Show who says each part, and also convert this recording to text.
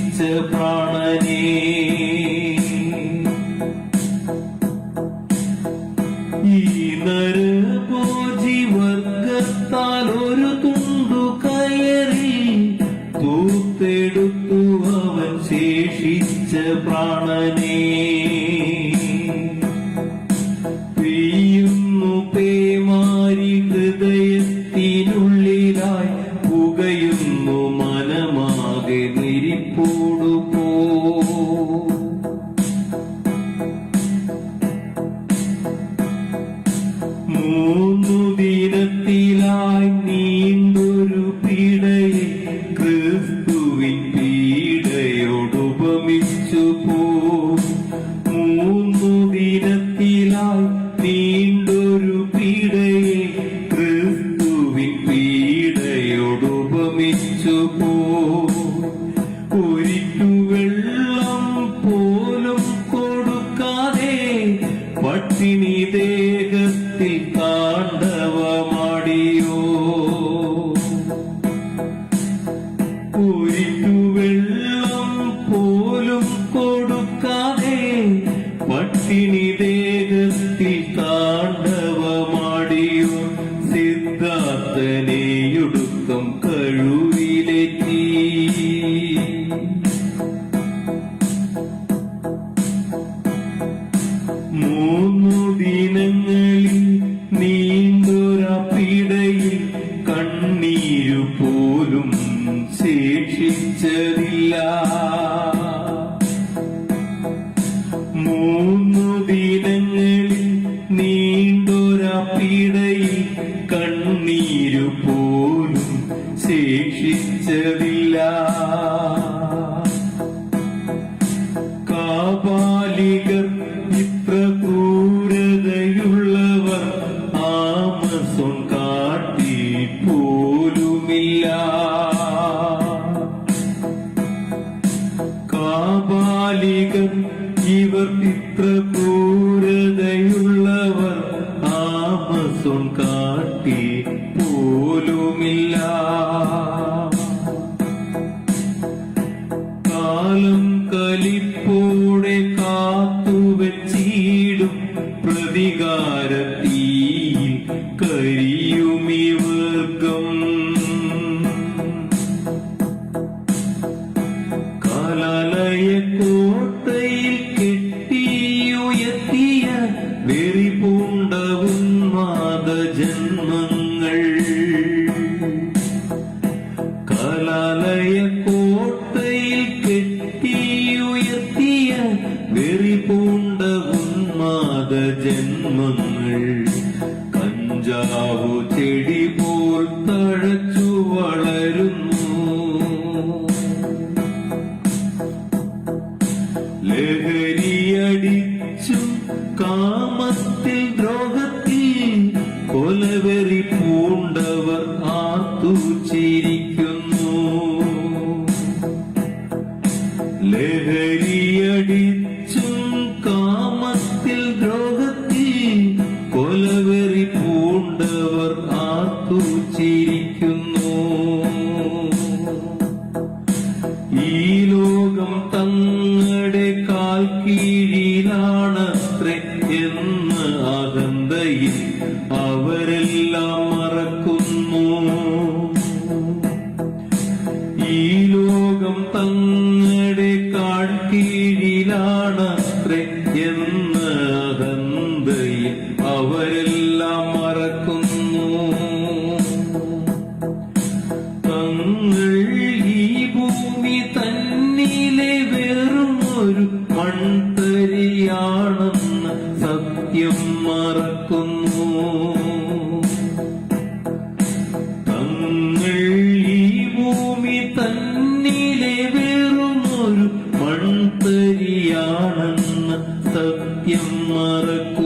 Speaker 1: ശേഷിച്ച പ്രാണനേ, ഈ നരഭോജിവർഗത്താൽ ഒരു തുണ്ടു കയറി തൂത്തെടുത്തു അവൻ ശേഷിച്ച പ്രാണനേ. പെയ്യുന്നു പേമാരി ഹൃദയത്തിനുള്ളിലായി, പുകയുന്നു മനമാകെ നെരിപ്പോടു പോ. മൂന്നു ദിനത്തിലായി നീണ്ടൊരു പീഡയെ ക്രിസ്തുവിൻ പീഡയോടുപമിച്ചു പോ. മൂന്നു ദിനത്തിലായി നീണ്ടൊരു പീഡയെ ക്രിസ്തുവിൻ പീഡയോടുപമിച്ചു പോ. ഒരിക്കു വെള്ളം പോലും കൊടുക്കാതെ പട്ടിണി ദേഹത്തിൽ താണ്ഡവമാടിയോ. ഒരിക്കു വെള്ളം പോലും കൊടുക്കാതെ പട്ടിണി ദേഹത്തിൽ താണ്ഡവമാടിയോ. സിദ്ധാർത്ഥനെയൊടുക്കം കഴിവിലെത്തി. മൂന്നു ദിനങ്ങളിൽ നീണ്ടൊര പീഡയിൽ കണ്ണീരു പോലും ശേഷിച്ചതില്ല. മൂന്നു ദിനങ്ങളിൽ നീണ്ടൊര പീഡയിൽ കണ്ണീരു പോലും ശേഷിച്ചതില്ല. കാപാലികർ ഇത്ര ക്രൂരതയുള്ളവർ ആമസോൺ കാട്ടി പോലുമില്ല. കാപാലികർ ഇവർ ഇത്ര ക്രൂരതയുള്ളവർ ആമസോൺ കാട്ടി പോലുമില്ല. കാലം കലിപ്പോടെ കാത്തുവച്ചിടും പ്രതികാരത്തീയിൽ കരിയുമീ വർഗം. കാലാലയ കോട്ടയിൽ കെട്ടിയുയർത്തിയ വെറിപൂണ്ട ഉന്മാദ ജന്മങ്ങൾ. കാലാലയ കോട്ടയിൽ കെട്ടിയുയർത്തിയ വെറിപൂണ്ട ഉന്മാദ ജന്മങ്ങൾ. കഞ്ചാവു ചെടി പോൽ തഴച്ചു വളരുന്നു. ലഹരിയടിച്ചും കാമത്തിൽ ദ്രോഹത്തിൽ കൊലവെറി പൂണ്ടവർ ആർത്തു ചിരിക്കുന്നു. ലഹരിയടിച്ചും കാമത്തിൽ ദ്രോഹത്തിൽ കൊലവെറി പൂണ്ടവർ ആർത്തു ചിരിക്കുന്നു. ഈ ലോകം തങ്ങളുടെ കാൽ കീഴിലാണത്രേ എന്ന അഹന്തയിൽ അവരെല്ലാം മറക്കുന്നു. ഈ ലോകം തങ്ങളുടെ കാൽ കീഴിലാണത്രേ എന്ന അഹന്തയിൽ അവരെല്ലാം മറക്കുന്നു. തങ്ങൾ ഈ ഭൂമി തന്നിലെ വെറുമൊരു മൺതരിയാണെന്ന സത്യം മറക്കുന്നു. തങ്ങൾ ഈ ഭൂമി തന്നിലെ വെറുമൊരു മൺതരിയാണെന്ന സത്യം മറക്കുന്നു.